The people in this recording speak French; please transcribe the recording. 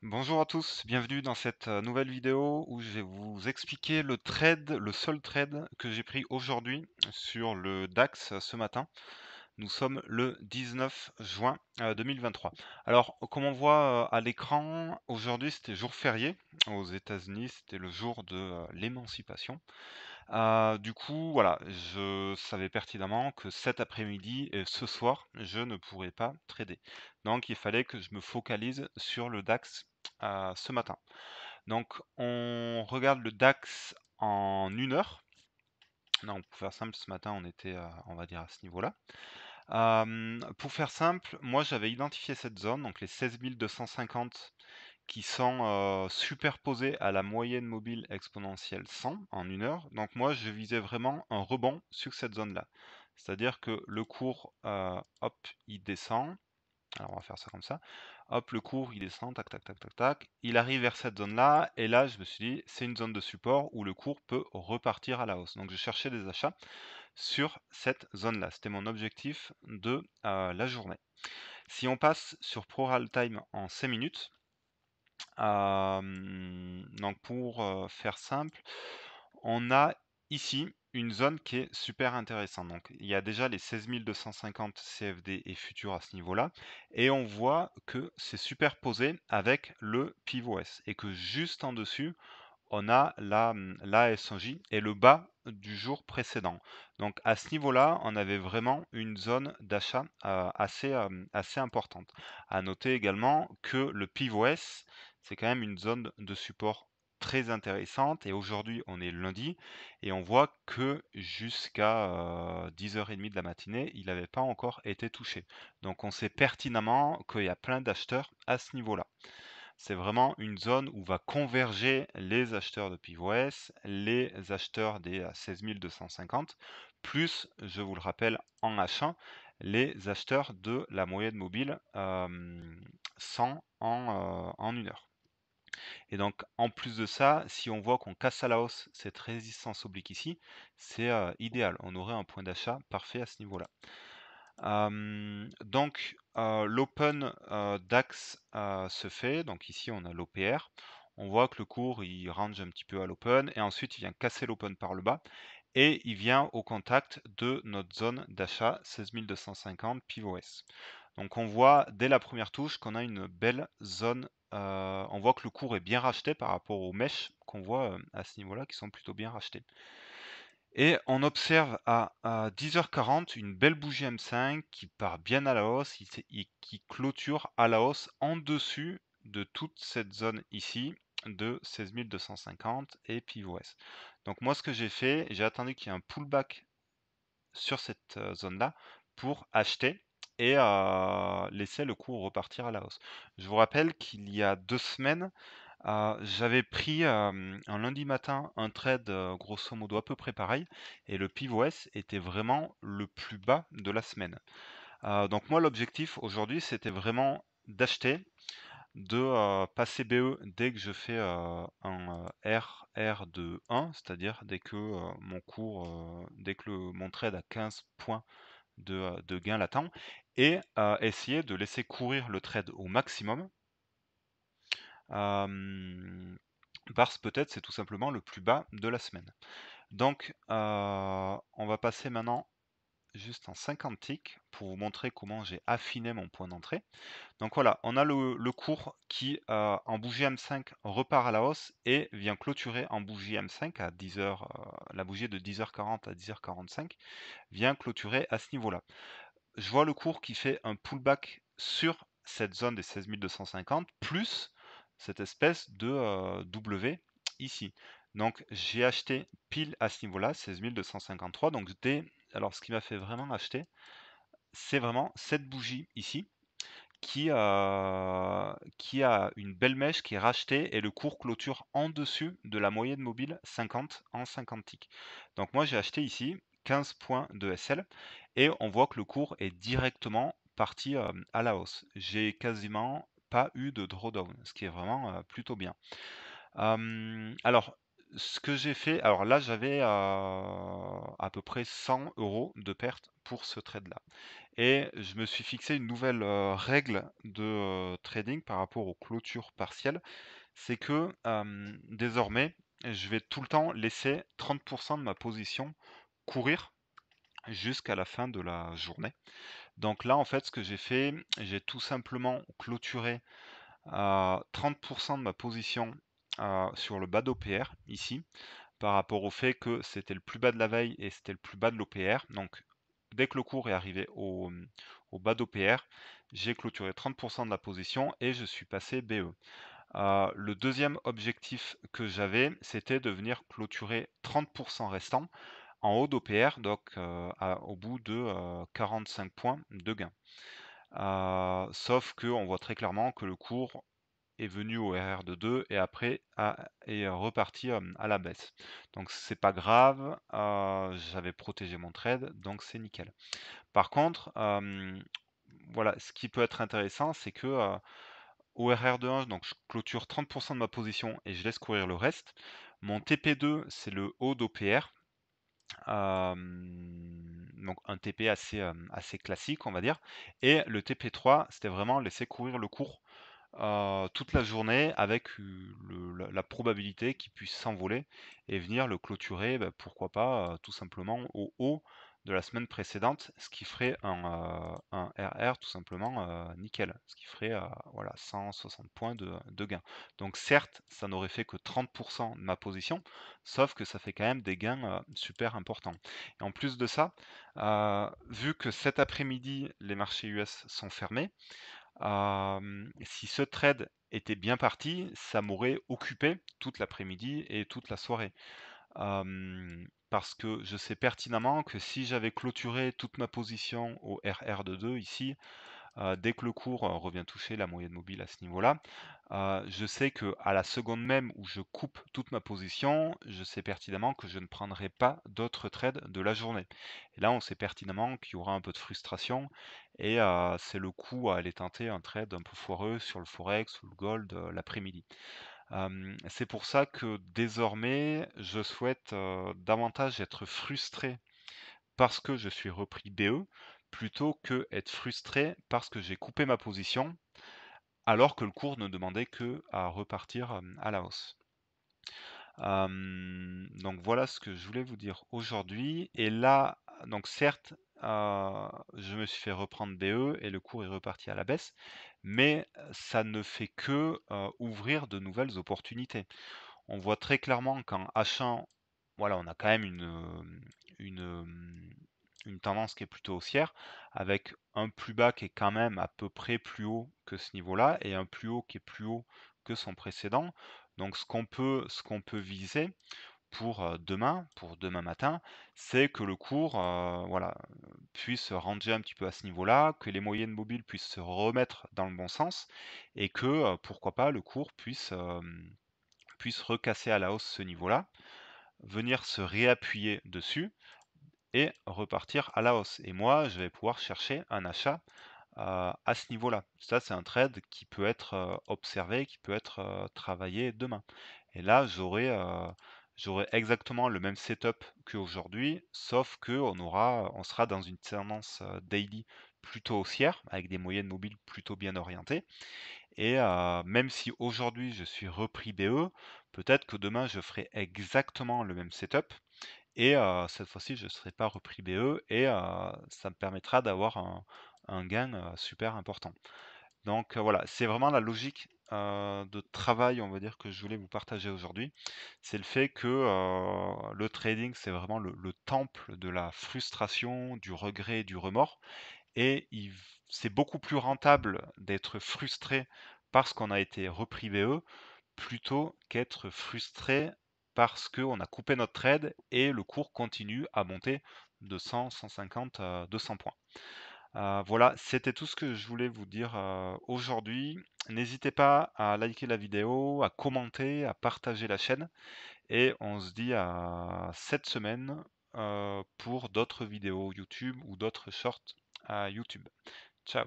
Bonjour à tous, bienvenue dans cette nouvelle vidéo où je vais vous expliquer le seul trade que j'ai pris aujourd'hui sur le DAX ce matin. Nous sommes le 19 juin 2023. Alors, comme on voit à l'écran, aujourd'hui c'était jour férié aux États-Unis, c'était le jour de l'émancipation. Du coup, voilà, je savais pertinemment que cet après-midi et ce soir, je ne pourrais pas trader. Donc, il fallait que je me focalise sur le DAX ce matin. Donc, on regarde le DAX en 1 heure. Donc, pour faire simple, ce matin, on était, on va dire, à ce niveau-là. Pour faire simple, moi, j'avais identifié cette zone, donc les 16 250 qui sont, superposés à la moyenne mobile exponentielle 100 en 1 heure. Donc moi, je visais vraiment un rebond sur cette zone-là. C'est-à-dire que le cours, hop, il descend. Alors on va faire ça comme ça. Hop, le cours, il descend, tac, tac, tac, tac, tac. Il arrive vers cette zone-là, et là, je me suis dit, c'est une zone de support où le cours peut repartir à la hausse. Donc je cherchais des achats sur cette zone-là. C'était mon objectif de la journée. Si on passe sur ProRealTime en 5 minutes, donc pour, faire simple, on a ici une zone qui est super intéressante. Donc il y a déjà les 16 250 CFD et futurs à ce niveau-là, et on voit que c'est superposé avec le pivot S et que juste en dessus, on a la S1J et le bas du jour précédent. Donc à ce niveau-là, on avait vraiment une zone d'achat assez importante. À noter également que le pivot S, c'est quand même une zone de support très intéressante, et aujourd'hui on est lundi et on voit que jusqu'à 10h30 de la matinée, il n'avait pas encore été touché. Donc on sait pertinemment qu'il y a plein d'acheteurs à ce niveau-là. C'est vraiment une zone où va converger les acheteurs de PivoS, les acheteurs des 16 250, plus, je vous le rappelle, en H1, les acheteurs de la moyenne mobile 100 en 1 heure. Et donc, en plus de ça, si on voit qu'on casse à la hausse cette résistance oblique ici, c'est idéal. On aurait un point d'achat parfait à ce niveau-là. Donc, l'open, DAX, se fait. Donc ici, on a l'OPR. On voit que le cours, il range un petit peu à l'open et ensuite il vient casser l'open par le bas et il vient au contact de notre zone d'achat 16 250 pivot S. Donc on voit dès la première touche qu'on a une belle zone, on voit que le cours est bien racheté par rapport aux mèches qu'on voit, à ce niveau-là, qui sont plutôt bien rachetées. Et on observe à 10h40 une belle bougie M5 qui part bien à la hausse et qui clôture à la hausse en dessus de toute cette zone ici de 16 250 et pivot S. Donc moi, ce que j'ai fait, j'ai attendu qu'il y ait un pullback sur cette zone-là pour acheter et laisser le cours repartir à la hausse. Je vous rappelle qu'il y a 2 semaines, j'avais pris, un lundi matin un trade, grosso modo à peu près pareil, et le pivot S était vraiment le plus bas de la semaine. Donc moi, l'objectif aujourd'hui, c'était vraiment d'acheter, de, passer BE dès que je fais, un, RR de 1, c'est-à-dire dès que, mon cours, dès que mon trade a 15 points de gain latent, et essayer de laisser courir le trade au maximum. Parce peut-être c'est tout simplement le plus bas de la semaine. Donc, on va passer maintenant juste en 50 ticks pour vous montrer comment j'ai affiné mon point d'entrée. Donc voilà, on a le cours qui, en bougie M5 repart à la hausse et vient clôturer en bougie M5 à 10h, la bougie de 10h40 à 10h45 vient clôturer à ce niveau-là. Je vois le cours qui fait un pullback sur cette zone des 16 250 plus cette espèce de W ici. Donc j'ai acheté pile à ce niveau-là, 16 253. Donc alors ce qui m'a fait vraiment acheter, c'est vraiment cette bougie ici qui a une belle mèche qui est rachetée et le cours clôture en dessus de la moyenne mobile 50 en 50 ticks. Donc moi j'ai acheté ici 15 points de SL et on voit que le cours est directement parti à la hausse. J'ai quasiment pas eu de drawdown, ce qui est vraiment plutôt bien. Alors, ce que j'ai fait, alors là j'avais à peu près 100 € de perte pour ce trade-là. Et je me suis fixé une nouvelle, règle de, trading par rapport aux clôtures partielles. C'est que, désormais, je vais tout le temps laisser 30 de ma position courir jusqu'à la fin de la journée. Donc là, en fait, ce que j'ai fait, j'ai tout simplement clôturé à 30 de ma position, sur le bas d'OPR ici, par rapport au fait que c'était le plus bas de la veille et c'était le plus bas de l'OPR. Donc dès que le cours est arrivé au bas d'OPR, j'ai clôturé 30 de la position et je suis passé BE. Le deuxième objectif que j'avais, c'était de venir clôturer 30 restants en haut d'OPR, donc au bout de 45 points de gain. Sauf qu'on voit très clairement que le cours est venu au RR de 2 et après est reparti à la baisse. Donc c'est pas grave, j'avais protégé mon trade, donc c'est nickel. Par contre, voilà, ce qui peut être intéressant, c'est que au RR de 1, donc je clôture 30 de ma position et je laisse courir le reste. Mon TP2, c'est le haut d'OPR. Donc un TP assez classique, on va dire. Et le TP3, c'était vraiment laisser courir le cours toute la journée avec la probabilité qu'il puisse s'envoler et venir le clôturer, bah, pourquoi pas, tout simplement au haut de la semaine précédente, ce qui ferait un RR tout simplement, nickel. Ce qui ferait, voilà 160 points de gain. Donc certes, ça n'aurait fait que 30 de ma position, sauf que ça fait quand même des gains, super importants. Et en plus de ça, vu que cet après-midi, les marchés US sont fermés, si ce trade était bien parti, ça m'aurait occupé toute l'après-midi et toute la soirée. Parce que je sais pertinemment que si j'avais clôturé toute ma position au RR de 2 ici, dès que le cours, revient toucher la moyenne mobile à ce niveau-là, je sais que à la seconde même où je coupe toute ma position, je sais pertinemment que je ne prendrai pas d'autres trades de la journée. Et là, on sait pertinemment qu'il y aura un peu de frustration et c'est le coup à aller tenter un trade un peu foireux sur le forex ou le gold, l'après-midi. C'est pour ça que désormais, je souhaite, davantage être frustré parce que je suis repris BE, plutôt que être frustré parce que j'ai coupé ma position, alors que le cours ne demandait que à repartir, à la hausse. Donc voilà ce que je voulais vous dire aujourd'hui et là, donc certes, je me suis fait reprendre BE et le cours est reparti à la baisse, mais, ça ne fait que, ouvrir de nouvelles opportunités. On voit très clairement qu'en H1, voilà, on a quand même une, une tendance qui est plutôt haussière, avec un plus bas qui est quand même à peu près plus haut que ce niveau-là et un plus haut qui est plus haut que son précédent. Donc ce qu'on peut viser pour demain matin, c'est que le cours, voilà, puisse ranger un petit peu à ce niveau-là, que les moyennes mobiles puissent se remettre dans le bon sens et que, pourquoi pas, le cours puisse recasser à la hausse ce niveau-là, venir se réappuyer dessus et repartir à la hausse. Et moi, je vais pouvoir chercher un achat à ce niveau-là. Ça, c'est un trade qui peut être observé, qui peut être travaillé demain. Et là, j'aurai exactement le même setup qu'aujourd'hui, sauf que on sera dans une tendance daily plutôt haussière, avec des moyennes mobiles plutôt bien orientées. Et même si aujourd'hui je suis repris BE, peut-être que demain je ferai exactement le même setup et cette fois-ci je ne serai pas repris BE et ça me permettra d'avoir un gain, super important. Donc voilà, c'est vraiment la logique, de travail, on va dire, que je voulais vous partager aujourd'hui. C'est le fait que, le trading, c'est vraiment le temple de la frustration, du regret, du remords et c'est beaucoup plus rentable d'être frustré parce qu'on a été repris BE, plutôt qu'être frustré parce qu'on a coupé notre trade et le cours continue à monter de 100, 150, 200 points. Voilà, c'était tout ce que je voulais vous dire, aujourd'hui. N'hésitez pas à liker la vidéo, à commenter, à partager la chaîne et on se dit à cette semaine, pour d'autres vidéos YouTube ou d'autres shorts à YouTube. Ciao.